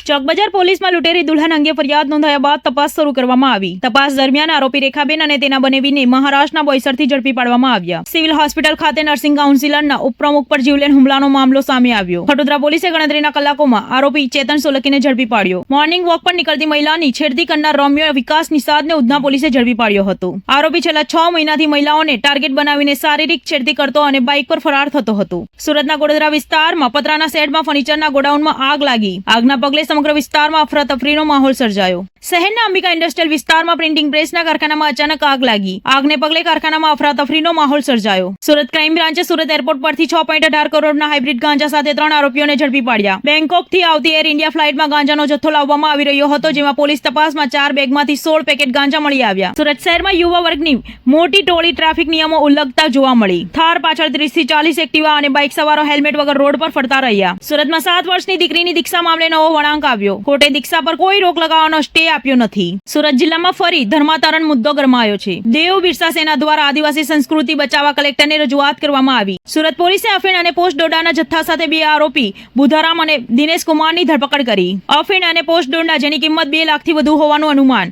ચોકબજાર પોલીસમાં લૂંટેરી દુલ્હન અંગે ફરિયાદ નોંધાયા બાદ તપાસ શરૂ કરવામાં આવી. તપાસ દરમિયાન આરોપી રેખાબેન અને તેના બનેવીને મહારાષ્ટ્રના બોઈસરથી ઝડપી પાડવામાં આવ્યા. સિવિલ હોસ્પિટલ ખાતે નર્સિંગ કાઉન્સિલરના ઉપપ્રમુખ પર જીવલેણ હુમલાનો મામલો સામે આવ્યો. વડોદરા પોલીસે ગણતરીના કલાકોમાં આરોપી ચેતન સોલંકીને ઝડપી પાડ્યો. મોર્નિંગ વોક પર નીકળતી મહિલાની છેડતી કરનાર રોમિયો વિકાસ નિષાદને ઉધના પોલીસે ઝડપી પાડ્યો હતો. આરોપી છેલ્લા 6 મહિનાથી મહિલાઓને ટાર્ગેટ બનાવીને શારીરિક છેડતી કરતો અને બાઇક પર ફરાર થતો હતો. સુરતના ગોડોદરા વિસ્તારમાં પતરાના શેડમાં ફર્નિચરના ગોડાઉનમાં આગ લાગી. આગના પગલે સમગ્ર વિસ્તારમાં અફરાતફરીનો માહોલ સર્જાયો. શહેરના અંબિકા ઇન્ડસ્ટ્રીયલ વિસ્તારમાં પ્રિન્ટિંગ પ્રેસના કારખાનામાં અચાનક આગ લાગી. આગને પગલે કારખાનામાં અફરાતફરીનો માહોલ સર્જાયો. સુરત ક્રાઇમ બ્રાન્ચે સુરત એરપોર્ટ પરથી 6.18 કરોડના હાઇબ્રિડ ગાંજા સાથે 3 આરોપીઓને ઝડપી પાડ્યા. બેંકોકથી આવતી એર ઇન્ડિયા ફ્લાઇટમાં ગાંજાનો જથ્થો લાવવામાં આવી રહ્યો હતો, જેમાં પોલીસ તપાસમાં 4 બેગમાંથી 16 પેકેટ ગાંજા મળી આવ્યા. સુરત શહેરમાં યુવા વર્ગની મોટી ટોળી ટ્રાફિક નિયમો ઉલ્લંઘતા જોવા મળી. થાર પાછળ 30 થી 40 એક્ટિવા અને બાઇક સવારો હેલ્મેટ વગર રોડ પર ફરતા રહ્યા. સુરતમાં 7 વર્ષની દીકરીની દીક્ષા મામલે નવો વળાંક આવ્યો. કોર્ટે દીક્ષા પર કોઈ રોક લગાવવાનો સ્ટે આપ્યો નથી. સુરત જિલ્લામાં ફરી ધર્માંતરણ મુદ્દો ગરમાયો છે. દેવ બિરસા સેના દ્વારા આદિવાસી સંસ્કૃતિ બચાવવા કલેક્ટરને રજૂઆત કરવામાં આવી. સુરત પોલીસે અફીણ અને પોસ્ટ ડોડાના જથ્થા સાથે 2 આરોપી બુધારામ અને દિનેશ કુમારની ધરપકડ કરી. અફીણ અને પોસ્ટ ડોડા જેની કિંમત 2 લાખથી વધુ હોવાનું અનુમાન.